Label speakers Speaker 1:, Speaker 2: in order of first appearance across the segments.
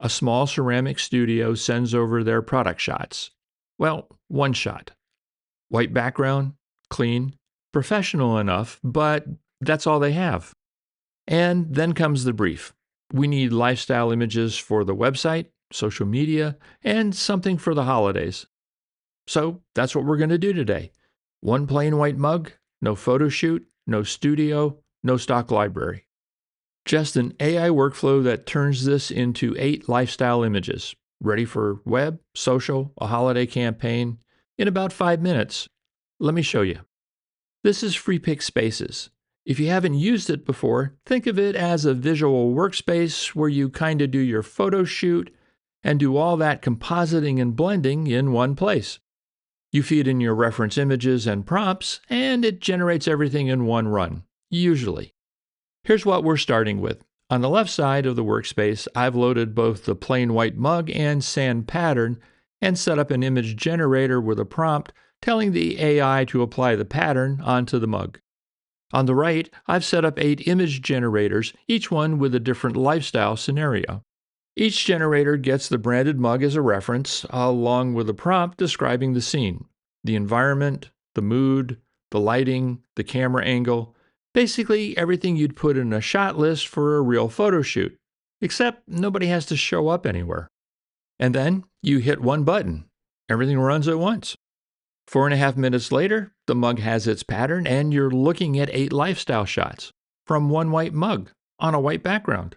Speaker 1: A small ceramic studio sends over their product shots. Well, one shot. White background, clean, professional enough, but that's all they have. And then comes the brief. We need lifestyle images for the website, social media, and something for the holidays. So that's what we're going to do today. One plain white mug, no photo shoot, no studio, no stock library. Just an AI workflow that turns this into 8 lifestyle images, ready for web, social, a holiday campaign, in about 5 minutes. Let me show you. This is FreePic Spaces. If you haven't used it before, think of it as a visual workspace where you kind of do your photo shoot and do all that compositing and blending in one place. You feed in your reference images and prompts, and it generates everything in one run, usually. Here's what we're starting with. On the left side of the workspace, I've loaded both the plain white mug and sand pattern and set up an image generator with a prompt telling the AI to apply the pattern onto the mug. On the right, I've set up 8 image generators, each one with a different lifestyle scenario. Each generator gets the branded mug as a reference, along with a prompt describing the scene, the environment, the mood, the lighting, the camera angle, basically everything you'd put in a shot list for a real photo shoot, except nobody has to show up anywhere. And then you hit one button. Everything runs at once. 4.5 minutes later, the mug has its pattern and you're looking at 8 lifestyle shots from one white mug on a white background.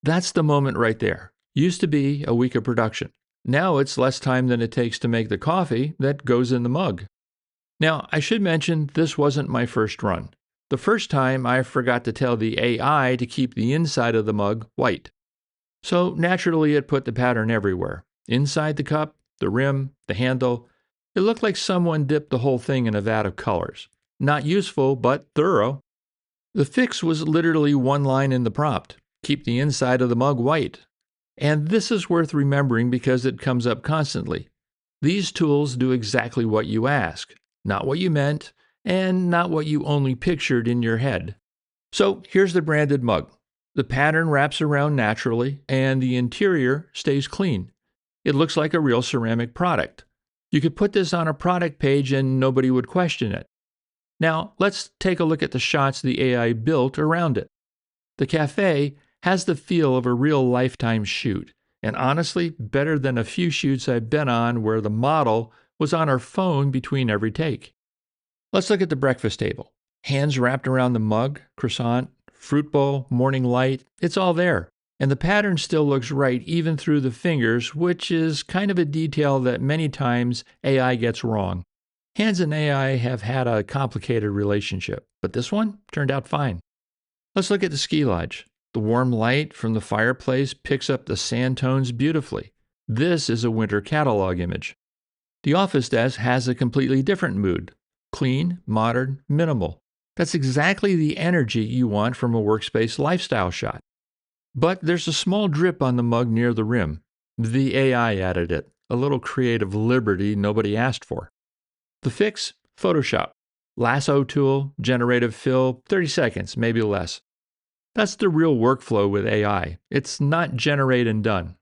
Speaker 1: That's the moment right there. Used to be a week of production. Now it's less time than it takes to make the coffee that goes in the mug. Now, I should mention this wasn't my first run. The first time I forgot to tell the AI to keep the inside of the mug white. So naturally it put the pattern everywhere. Inside the cup, the rim, the handle. It looked like someone dipped the whole thing in a vat of colors. Not useful, but thorough. The fix was literally one line in the prompt. Keep the inside of the mug white. And this is worth remembering because it comes up constantly. These tools do exactly what you ask, not what you meant, and not what you only pictured in your head. So here's the branded mug. The pattern wraps around naturally, and the interior stays clean. It looks like a real ceramic product. You could put this on a product page and nobody would question it. Now, let's take a look at the shots the AI built around it. The cafe has the feel of a real lifetime shoot, and honestly, better than a few shoots I've been on where the model was on her phone between every take. Let's look at the breakfast table. Hands wrapped around the mug, croissant, fruit bowl, morning light, it's all there. And the pattern still looks right even through the fingers, which is kind of a detail that many times AI gets wrong. Hands and AI have had a complicated relationship, but this one turned out fine. Let's look at the ski lodge. The warm light from the fireplace picks up the sand tones beautifully. This is a winter catalog image. The office desk has a completely different mood. Clean, modern, minimal. That's exactly the energy you want from a workspace lifestyle shot. But there's a small drip on the mug near the rim. The AI added it, a little creative liberty nobody asked for. The fix? Photoshop. Lasso tool, generative fill, 30 seconds, maybe less. That's the real workflow with AI. It's not generate and done.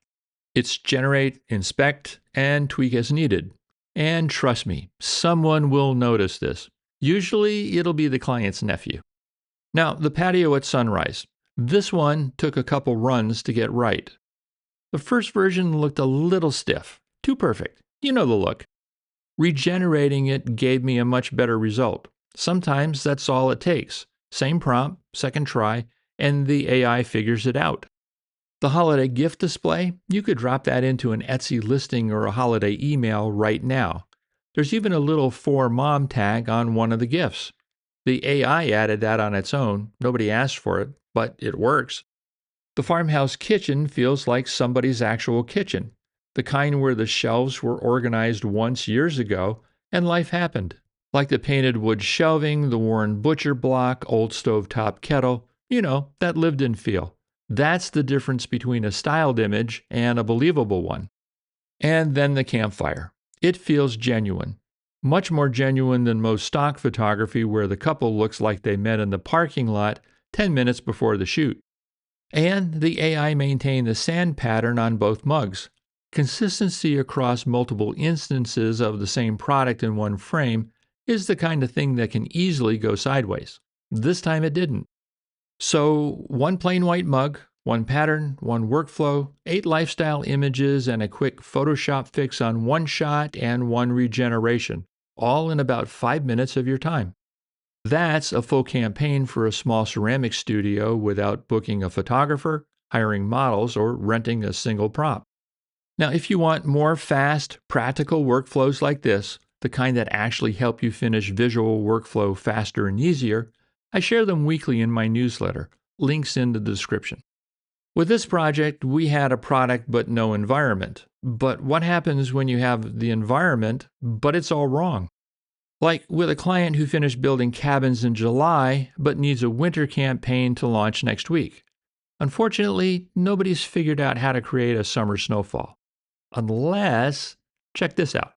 Speaker 1: It's generate, inspect, and tweak as needed. And trust me, someone will notice this. Usually it'll be the client's nephew. Now, the patio at sunrise. This one took a couple runs to get right. The first version looked a little stiff, too perfect. You know the look. Regenerating it gave me a much better result. Sometimes that's all it takes. Same prompt, second try, and the AI figures it out. The holiday gift display, you could drop that into an Etsy listing or a holiday email right now. There's even a little for mom tag on one of the gifts. The AI added that on its own. Nobody asked for it, but it works. The farmhouse kitchen feels like somebody's actual kitchen, the kind where the shelves were organized once years ago and life happened. Like the painted wood shelving, the worn butcher block, old stovetop kettle, that lived-in feel. That's the difference between a styled image and a believable one. And then the campfire. It feels genuine. Much more genuine than most stock photography where the couple looks like they met in the parking lot 10 minutes before the shoot. And the AI maintained the sand pattern on both mugs. Consistency across multiple instances of the same product in one frame is the kind of thing that can easily go sideways. This time it didn't. So, one plain white mug, one pattern, one workflow, 8 lifestyle images, and a quick Photoshop fix on one shot and one regeneration, all in about 5 minutes of your time. That's a full campaign for a small ceramic studio without booking a photographer, hiring models, or renting a single prop. Now, if you want more fast, practical workflows like this, the kind that actually help you finish visual workflow faster and easier, I share them weekly in my newsletter. Links in the description. With this project, we had a product but no environment. But what happens when you have the environment, but it's all wrong? Like with a client who finished building cabins in July but needs a winter campaign to launch next week. Unfortunately, nobody's figured out how to create a summer snowfall. Unless, check this out.